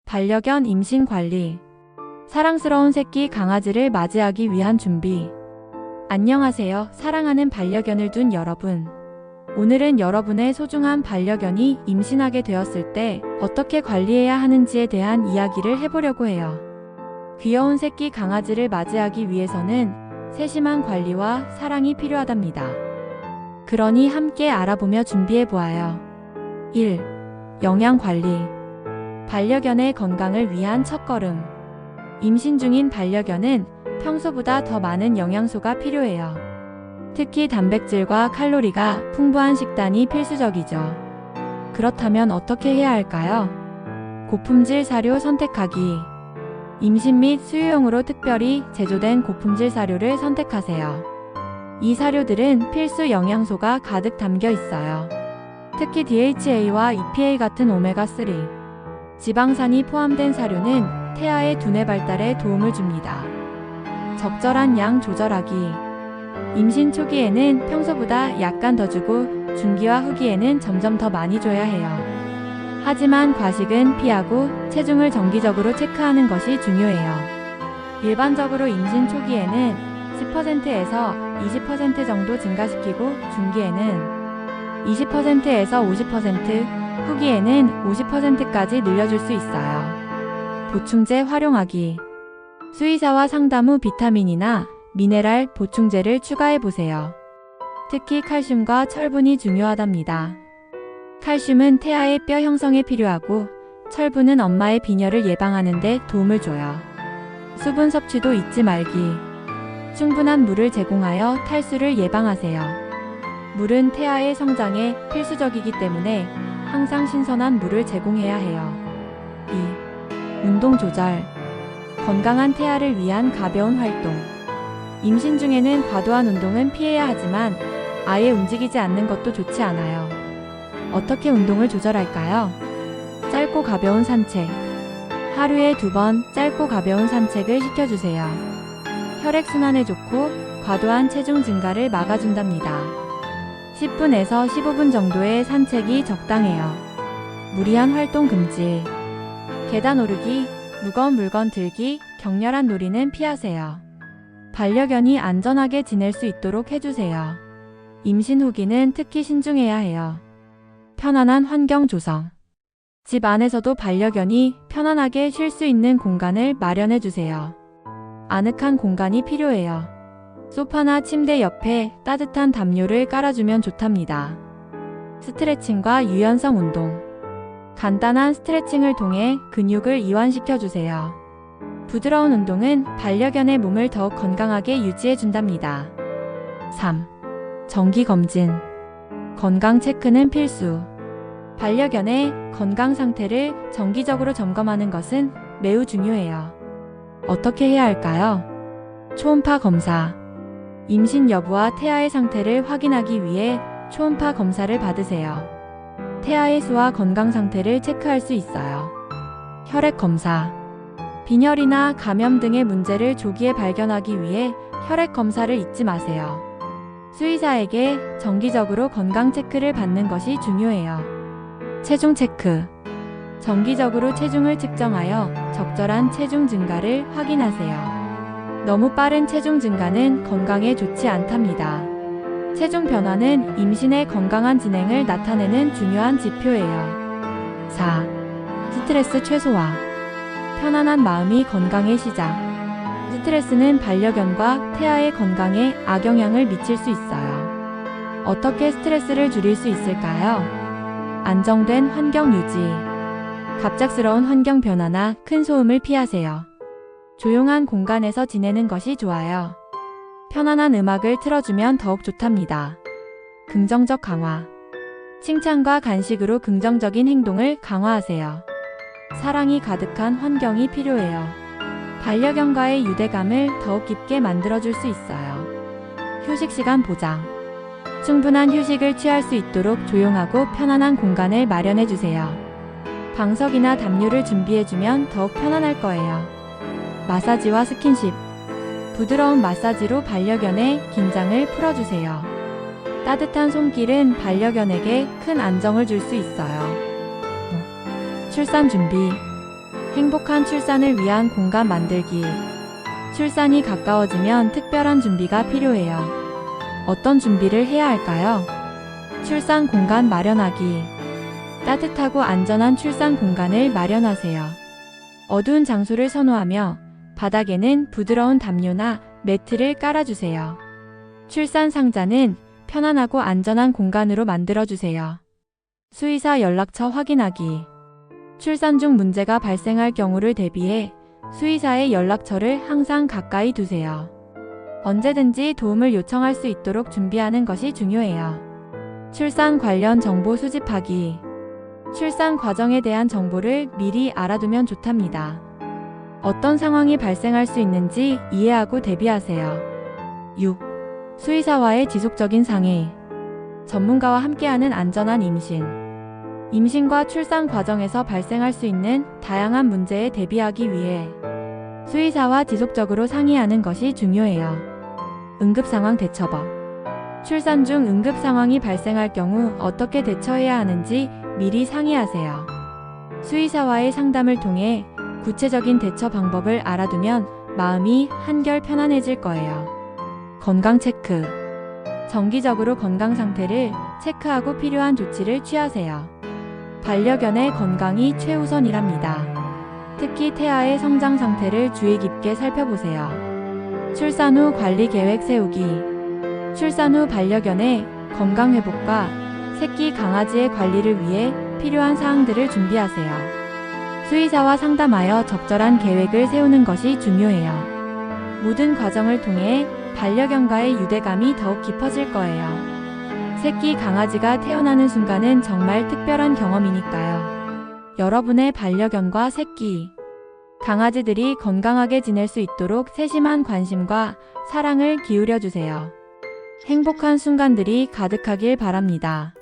반려견 임신 관리. 사랑스러운 새끼 강아지를 맞이하기 위한 준비. 안녕하세요. 사랑하는 반려견을 둔 여러분. 오늘은 여러분의 소중한 반려견이 임신하게 되었을 때 어떻게 관리해야 하는지에 대한 이야기를 해보려고 해요. 귀여운 새끼 강아지를 맞이하기 위해서는 세심한 관리와 사랑이 필요하답니다. 그러니 함께 알아보며 준비해보아요. 1. 영양 관리. 반려견의 건강을 위한 첫걸음. 임신 중인 반려견은 평소보다 더 많은 영양소가 필요해요. 특히 단백질과 칼로리가 풍부한 식단이 필수적이죠. 그렇다면 어떻게 해야 할까요? 고품질 사료 선택하기. 임신 및 수유용으로 특별히 제조된 고품질 사료를 선택하세요. 이 사료들은 필수 영양소가 가득 담겨 있어요. 특히 DHA와 EPA 같은 오메가3, 지방산이 포함된 사료는 태아의 두뇌 발달에 도움을 줍니다. 적절한 양 조절하기. 임신 초기에는 평소보다 약간 더 주고 중기와 후기에는 점점 더 많이 줘야 해요. 하지만 과식은 피하고 체중을 정기적으로 체크하는 것이 중요해요. 일반적으로 임신 초기에는 10%에서 20% 정도 증가시키고 중기에는 20%에서 50%, 후기에는 50%까지 늘려줄 수 있어요. 보충제 활용하기. 수의사와 상담 후 비타민이나 미네랄 보충제를 추가해보세요. 특히 칼슘과 철분이 중요하답니다. 칼슘은 태아의 뼈 형성에 필요하고 철분은 엄마의 빈혈을 예방하는 데 도움을 줘요. 수분 섭취도 잊지 말기. 충분한 물을 제공하여 탈수를 예방하세요. 물은 태아의 성장에 필수적이기 때문에 항상 신선한 물을 제공해야 해요. 2. 운동 조절. 건강한 태아를 위한 가벼운 활동. 임신 중에는 과도한 운동은 피해야 하지만 아예 움직이지 않는 것도 좋지 않아요. 어떻게 운동을 조절할까요? 짧고 가벼운 산책. 하루에 2번 짧고 가벼운 산책을 시켜주세요. 혈액순환에 좋고 과도한 체중 증가를 막아준답니다. 10분에서 15분 정도의 산책이 적당해요. 무리한 활동 금지. 계단 오르기, 무거운 물건 들기, 격렬한 놀이는 피하세요. 반려견이 안전하게 지낼 수 있도록 해주세요. 임신 후기는 특히 신중해야 해요. 편안한 환경 조성. 집 안에서도 반려견이 편안하게 쉴 수 있는 공간을 마련해주세요. 아늑한 공간이 필요해요. 소파나 침대 옆에 따뜻한 담요를 깔아주면 좋답니다. 스트레칭과 유연성 운동. 간단한 스트레칭을 통해 근육을 이완시켜주세요. 부드러운 운동은 반려견의 몸을 더욱 건강하게 유지해준답니다. 3. 정기검진. 건강 체크는 필수. 반려견의 건강 상태를 정기적으로 점검하는 것은 매우 중요해요. 어떻게 해야 할까요? 초음파 검사. 임신 여부와 태아의 상태를 확인하기 위해 초음파 검사를 받으세요. 태아의 수와 건강 상태를 체크할 수 있어요. 혈액 검사. 빈혈이나 감염 등의 문제를 조기에 발견하기 위해 혈액 검사를 잊지 마세요. 수의사에게 정기적으로 건강 체크를 받는 것이 중요해요. 체중 체크. 정기적으로 체중을 측정하여 적절한 체중 증가를 확인하세요. 너무 빠른 체중 증가는 건강에 좋지 않답니다. 체중 변화는 임신의 건강한 진행을 나타내는 중요한 지표예요. 4. 스트레스 최소화. 편안한 마음이 건강의 시작. 스트레스는 반려견과 태아의 건강에 악영향을 미칠 수 있어요. 어떻게 스트레스를 줄일 수 있을까요? 안정된 환경 유지. 갑작스러운 환경 변화나 큰 소음을 피하세요. 조용한 공간에서 지내는 것이 좋아요. 편안한 음악을 틀어주면 더욱 좋답니다. 긍정적 강화. 칭찬과 간식으로 긍정적인 행동을 강화하세요. 사랑이 가득한 환경이 필요해요. 반려견과의 유대감을 더욱 깊게 만들어줄 수 있어요. 휴식 시간 보장. 충분한 휴식을 취할 수 있도록 조용하고 편안한 공간을 마련해주세요. 방석이나 담요를 준비해주면 더욱 편안할 거예요. 마사지와 스킨십. 부드러운 마사지로 반려견의 긴장을 풀어주세요. 따뜻한 손길은 반려견에게 큰 안정을 줄 수 있어요. 출산 준비. 행복한 출산을 위한 공간 만들기. 출산이 가까워지면 특별한 준비가 필요해요. 어떤 준비를 해야 할까요? 출산 공간 마련하기. 따뜻하고 안전한 출산 공간을 마련하세요. 어두운 장소를 선호하며 바닥에는 부드러운 담요나 매트를 깔아주세요. 출산 상자는 편안하고 안전한 공간으로 만들어주세요. 수의사 연락처 확인하기. 출산 중 문제가 발생할 경우를 대비해 수의사의 연락처를 항상 가까이 두세요. 언제든지 도움을 요청할 수 있도록 준비하는 것이 중요해요. 출산 관련 정보 수집하기. 출산 과정에 대한 정보를 미리 알아두면 좋답니다. 어떤 상황이 발생할 수 있는지 이해하고 대비하세요. 6. 수의사와의 지속적인 상의. 전문가와 함께하는 안전한 임신. 임신과 출산 과정에서 발생할 수 있는 다양한 문제에 대비하기 위해 수의사와 지속적으로 상의하는 것이 중요해요. 응급상황 대처법. 출산 중 응급 상황이 발생할 경우 어떻게 대처해야 하는지 미리 상의하세요. 수의사와의 상담을 통해 구체적인 대처 방법을 알아두면 마음이 한결 편안해질 거예요. 건강 체크. 정기적으로 건강 상태를 체크하고 필요한 조치를 취하세요. 반려견의 건강이 최우선이랍니다. 특히 태아의 성장 상태를 주의 깊게 살펴보세요. 출산 후 관리 계획 세우기. 출산 후 반려견의 건강 회복과 새끼 강아지의 관리를 위해 필요한 사항들을 준비하세요. 수의사와 상담하여 적절한 계획을 세우는 것이 중요해요. 모든 과정을 통해 반려견과의 유대감이 더욱 깊어질 거예요. 새끼 강아지가 태어나는 순간은 정말 특별한 경험이니까요. 여러분의 반려견과 새끼 강아지들이 건강하게 지낼 수 있도록 세심한 관심과 사랑을 기울여 주세요. 행복한 순간들이 가득하길 바랍니다.